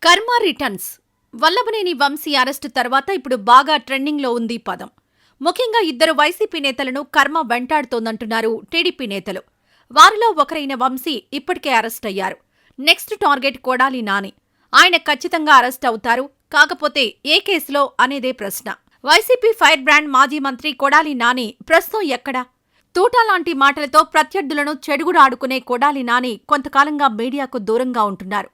కర్మ returns. Vallabhaneni Vamsi arrest తర్వాత ఇప్పుడు బాగా ట్రెండింగ్లో ఉంది పదం. ముఖ్యంగా ఇద్దరు వైసీపీ నేతలను కర్మ వెంటాడుతోందంటున్నారు టీడీపీ నేతలు. వారిలో ఒకరైన వంశీ ఇప్పటికే అరెస్ట్ అయ్యారు. Next target Kodali Nani. ఆయన ఖచ్చితంగా అరెస్ట్ అవుతారు. కాకపోతే ఏ కేసులో అనేదే ప్రశ్న. వైసీపీ ఫైర్ బ్రాండ్ మాజీ మంత్రి కొడాలి నాని ప్రస్తుతం ఎక్కడా? తూటా లాంటి మాటలతో ప్రత్యర్థులను చెడుగుడు ఆడుకునే కొడాలి నాని కొంతకాలంగా మీడియాకు దూరంగా ఉంటున్నారు.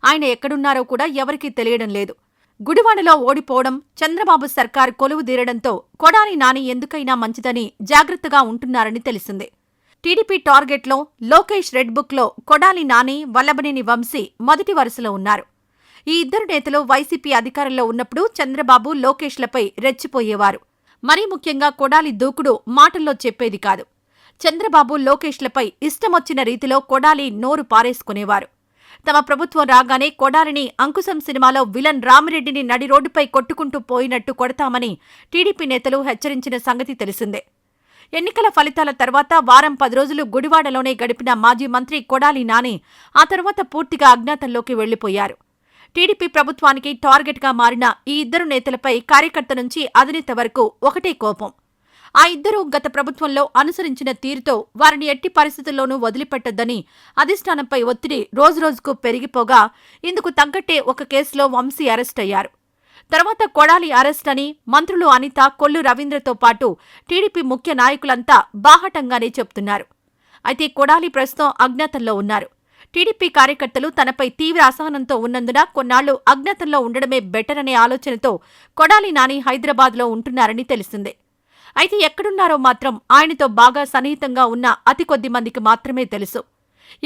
ఆయన ఎక్కడున్నారో కూడా ఎవరికీ తెలియడం లేదు. గుడివాడలో ఓడిపోవడం, చంద్రబాబు సర్కార్ కొలువుదీరడంతో కొడాలి నాని ఎందుకైనా మంచిదని జాగ్రత్తగా ఉంటున్నారని తెలిసిందే. టీడీపీ టార్గెట్లో లోకేష్ రెడ్ బుక్లో కొడాలి నాని, వల్లభనేని వంశీ మొదటి వరుసలో ఉన్నారు. ఈ ఇద్దరు నేతలు వైసీపీ అధికారంలో ఉన్నప్పుడు చంద్రబాబు, లోకేష్లపై రెచ్చిపోయేవారు. మరీ ముఖ్యంగా కొడాలి దూకుడు మాటల్లో చెప్పేది కాదు. చంద్రబాబు, లోకేష్లపై ఇష్టమొచ్చిన రీతిలో కొడాలి నోరు పారేసుకునేవారు. తమ ప్రభుత్వం రాగానే కొడాలిని అంకుశం సినిమాలో విలన్ రామిరెడ్డిని నడి రోడ్డుపై కొట్టుకుంటూ పోయినట్టు కొడతామని టీడీపీ నేతలు హెచ్చరించిన సంగతి తెలిసిందే. ఎన్నికల ఫలితాల తర్వాత వారం 10 రోజులు గుడివాడలోనే గడిపిన మాజీ మంత్రి కొడాలి నాని ఆ తర్వాత పూర్తిగా అజ్ఞాతంలోకి వెళ్లిపోయారు. టీడీపీ ప్రభుత్వానికి టార్గెట్గా మారిన ఈ ఇద్దరు నేతలపై కార్యకర్త నుంచి అధినేత వరకు ఒకటే కోపం. ఆ ఇద్దరూ గత ప్రభుత్వంలో అనుసరించిన తీరుతో వారిని ఎట్టి పరిస్థితుల్లోనూ వదిలిపెట్టొద్దని అధిష్టానంపై ఒత్తిడి రోజురోజుకు పెరిగిపోగా ఇందుకు తగ్గట్టే ఒక కేసులో వంశీ అరెస్ట్ అయ్యారు. తర్వాత కొడాలి అరెస్ట్ అని మంత్రులు అనిత, కొల్లు రవీంద్రతో పాటు టీడీపీ ముఖ్య నాయకులంతా బాహటంగానే చెప్తున్నారు. అయితే కొడాలి ప్రస్తుతం అజ్ఞాతంలో ఉన్నారు. టీడీపీ కార్యకర్తలు తనపై తీవ్ర అసహనంతో ఉన్నందున కొన్నాళ్లు అజ్ఞాతంలో ఉండడమే బెటర్ అనే ఆలోచనతో కొడాలి నాని హైదరాబాద్లో ఉంటున్నారని తెలిసిందే. అయితే ఎక్కడున్నారో మాత్రం ఆయనతో బాగా సన్నిహితంగా ఉన్న అతి కొద్ది మందికి మాత్రమే తెలుసు.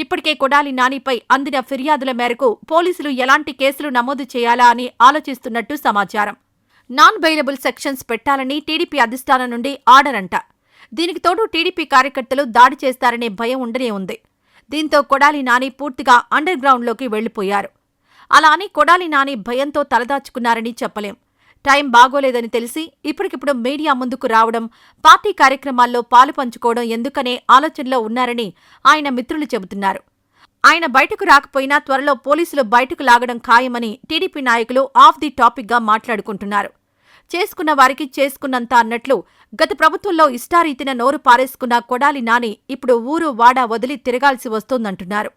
ఇప్పటికే కొడాలి నానిపై అందిన ఫిర్యాదుల మేరకు పోలీసులు ఎలాంటి కేసులు నమోదు చేయాలా అని ఆలోచిస్తున్నట్టు సమాచారం. నాన్ బెయిలబుల్ సెక్షన్స్ పెట్టాలని టీడీపీ అధిష్టానం నుండి ఆర్డర్ అంట. దీనికి తోడు టీడీపీ కార్యకర్తలు దాడి చేస్తారనే భయం ఉండనే ఉంది. దీంతో కొడాలి నాని పూర్తిగా అండర్ గ్రౌండ్లోకి వెళ్లిపోయారు. అలా అని కొడాలి నాని భయంతో తలదాచుకున్నారని చెప్పలేం. టైం బాగోలేదని తెలిసి ఇప్పటికిప్పుడు మీడియా ముందుకు రావడం, పార్టీ కార్యక్రమాల్లో పాలు పంచుకోవడం ఎందుకనే ఆలోచనలో ఉన్నారని ఆయన మిత్రులు చెబుతున్నారు. ఆయన బయటకు రాకపోయినా త్వరలో పోలీసులు బయటకు లాగడం ఖాయమని టీడీపీ నాయకులు ఆఫ్ ది టాపిక్గా మాట్లాడుకుంటున్నారు. చేసుకున్న వారికి చేసుకున్నంత అన్నట్లు గత ప్రభుత్వంలో ఇష్టారీతిన నోరు పారేసుకున్న కొడాలి నాని ఇప్పుడు ఊరు వాడా వదిలి తిరగాల్సి వస్తోందంటున్నారు.